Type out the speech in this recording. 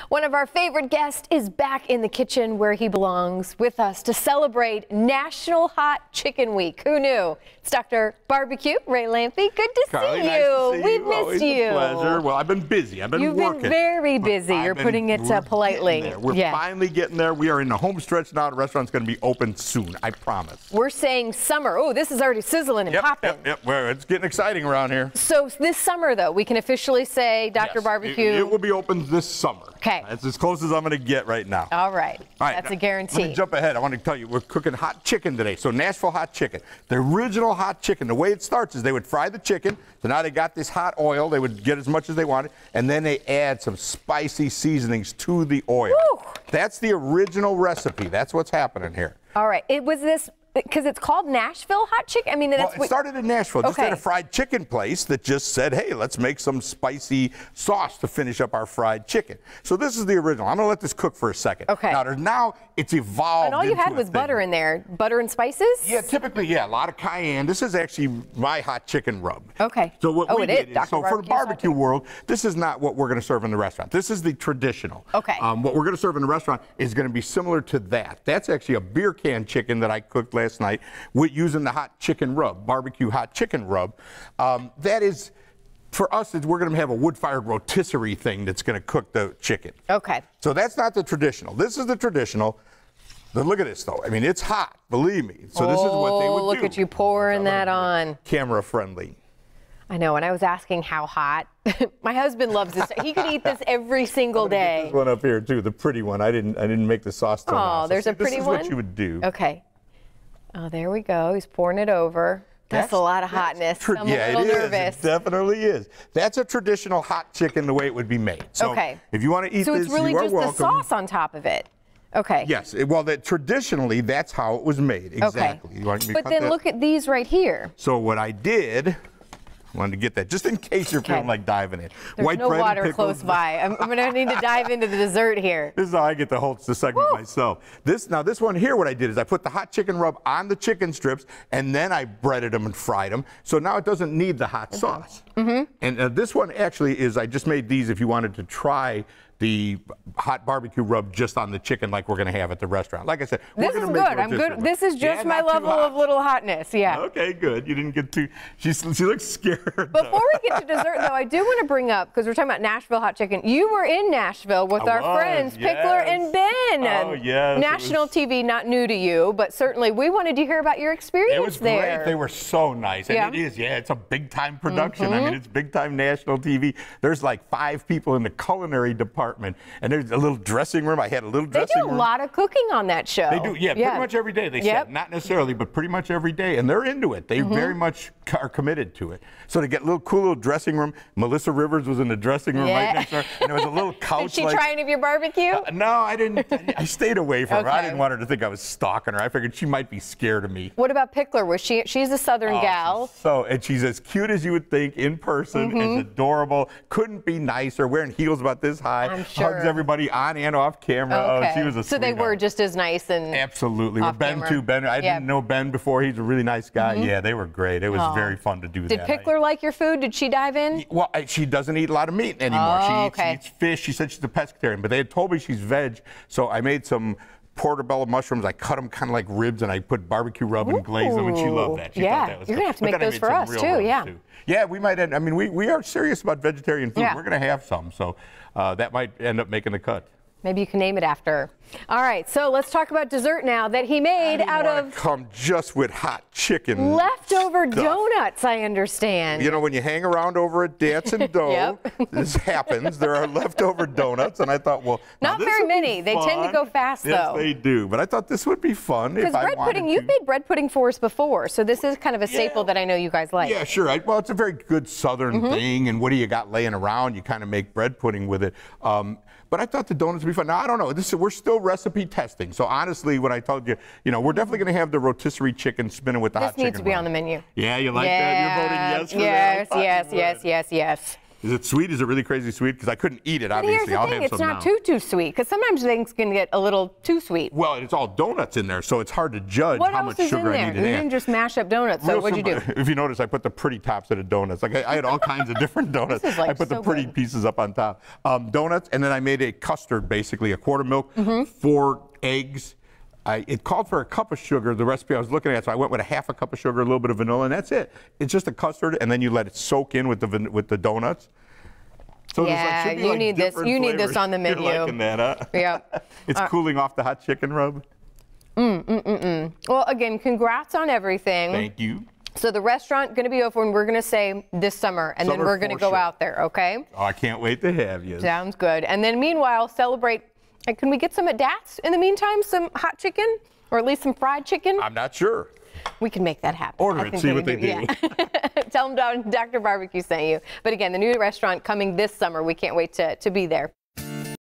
One of our favorite guests is back in the kitchen where he belongs with us to celebrate National Hot Chicken Week. Who knew? It's Dr. Barbecue Ray Lampy. Good to Carly, see nice you. to see We've you. missed Always you. A pleasure. Well, I've been busy. I've been You've working. been very busy. You're putting it politely. We're finally getting there. We are in the home stretch now. The restaurant's going to be open soon. I promise. We're saying summer. Oh, this is already sizzling and popping. Yep. Well, it's getting exciting around here. So this summer, though, we can officially say Dr. Yes, Barbecue. It will be open this summer. Okay. That's as close as I'm going to get right now. All right. That's now, a guarantee. Let me jump ahead. I want to tell you, we're cooking hot chicken today. So Nashville hot chicken. The original hot chicken, the way it starts is they would fry the chicken. So now they got this hot oil. They would get as much as they wanted. And then they add some spicy seasonings to the oil. Woo. That's the original recipe. That's what's happening here. All right. It was this, because it's called Nashville hot chicken? I mean, that's it started in Nashville. Just Okay. at a fried chicken place that just said, hey, let's make some spicy sauce to finish up our fried chicken. So this is the original. I'm going to let this cook for a second. Okay. Now it's evolved. And all you into had a was thing. butter in there. Butter and spices? Yeah, typically, a lot of cayenne. This is actually my hot chicken rub. Okay. So what we it did is. Dr. So for the Barbecue's hot barbecue world, this is not what we're going to serve in the restaurant. This is the traditional. Okay. What we're going to serve in the restaurant is going to be similar to that. That's actually a beer can chicken that I cooked last night with using the hot chicken rub, barbecue hot chicken rub. That is, for us, we're going to have a wood-fired rotisserie thing that's going to cook the chicken. Okay. So that's not the traditional. This is the traditional. But look at this, though. I mean, it's hot, believe me. So this is what they would do. Look at you pouring that on. Camera friendly. I know, and I was asking how hot. My husband loves this. He could eat this every single day. This one up here too, the pretty one. I didn't make the sauce till now. Oh, there's a pretty one. This is what you would do. Okay. Oh, there we go. He's pouring it over. That's a lot of hotness. I'm a little nervous. It definitely is. That's a traditional hot chicken the way it would be made. So okay. If you want to eat so this, it's really you are just welcome. the sauce on top of it. Okay. Yes. Well, traditionally, that's how it was made. Exactly. Okay. You want me to but cut then that? Look at these right here. So what I did, I wanted to get that just in case you're feeling like diving in. There's White no bread water and pickles. close by. I'm going to need to dive into the dessert here. This is how I get the whole segment myself. This one here, what I did is I put the hot chicken rub on the chicken strips, and then I breaded them and fried them. So now it doesn't need the hot sauce. Mm-hmm. And this one actually is, I just made these if you wanted to try the hot barbecue rub just on the chicken like we're going to have at the restaurant. Like I said, this is good. I'm good. This is just my level of little hotness. Yeah. Okay, good. You didn't get too. She looks scared. Before we get to dessert, though, I do want to bring up, because we're talking about Nashville hot chicken. You were in Nashville with our friends Pickler and Ben. Oh yes. National TV, not new to you, but certainly we wanted to hear about your experience there. It was great. They were so nice, and it is. Yeah, it's a big time production. Mm-hmm. I mean, it's big time national TV. There's like 5 people in the culinary department, and there's a little dressing room. I had a little dressing room. They do a lot of cooking on that show. They do, pretty much every day. They said, not necessarily, but pretty much every day, and they're into it. They very much are committed to it. So to get a cool little dressing room. Melissa Rivers was in the dressing room right next to her, and there was a little couch. Did she try any of your barbecue? No, I didn't. I stayed away from her. I didn't want her to think I was stalking her. I figured she might be scared of me. What about Pickler? Was she's a Southern gal? And she's as cute as you would think in person. As adorable. Couldn't be nicer. Wearing heels about this high. I'm sure. Hugs everybody on and off camera. Okay. Oh, she was a So they were just as nice and absolutely. Off Ben camera. too. Ben, I didn't know Ben before. He's a really nice guy. Yeah, they were great. It was very fun to do Did that. Did Pickler like your food? Did she dive in? Well, she doesn't eat a lot of meat anymore. Oh, she eats fish. She said she's a pescatarian, but they had told me she's veg, so I made some portobello mushrooms. I cut them kind of like ribs, and I put barbecue rub and glazed them, and she loved that. She thought that was you're good. going to have to make those for us, too. Yeah, we might end. I mean, we are serious about vegetarian food. Yeah. We're going to have some, so that might end up making the cut. Maybe you can name it after her. All right, so let's talk about dessert now that he made out of come just with hot chicken. Leftover donuts, I understand. You know, when you hang around over at Datz and Dough, this happens. There are leftover donuts, and I thought, well, not very many. They tend to go fast, though. Yes, they do. But I thought this would be fun. Because bread pudding, you've made bread pudding for us before, so this is kind of a staple that I know you guys like. Yeah, sure. Well, it's a very good Southern thing, and what do you got laying around? You kind of make bread pudding with it. But I thought the donuts would be fun. Now, I don't know. We're still recipe testing. So, honestly, when I told you, we're definitely going to have the rotisserie chicken spinning with the hot chicken. This needs to be on the menu. Yeah, you like that? You're voting yes for that? Yes. Is it sweet? Is it really crazy sweet? Because I couldn't eat it, But obviously. here's the I'll thing, have it's some not now. too sweet, because sometimes things can get a little too sweet. Well, it's all donuts in there, so it's hard to judge What how else much is in sugar I there? need to You add. didn't just mash up donuts, so Real what'd you do? simple. If you notice, I put the pretty tops of the donuts. Like I had all kinds of different donuts. This is, like, I put the so pretty good. pieces up on top. Donuts, and then I made a custard, basically a quart of milk, 4 eggs. It called for a cup of sugar, the recipe I was looking at, so I went with a half a cup of sugar, a little bit of vanilla, and that's it. It's just a custard, and then you let it soak in with the donuts. So Yeah, should be you like need this. different You need this flavors. on the menu. You're liking that, huh? Yep. It's cooling off the hot chicken rub. Well, again, congrats on everything. Thank you. So the restaurant going to be open, we're going to say this summer, and then Summer we're going to for go sure. out there, okay? Oh, I can't wait to have you. Sounds good. And then meanwhile, celebrate. Can we get some at Datz in the meantime? Some hot chicken? Or at least some fried chicken? I'm not sure. We can make that happen. Order I it, think see we what can they do. Yeah. Tell them Dr. Barbecue sent you. But again, the new restaurant coming this summer. We can't wait to be there.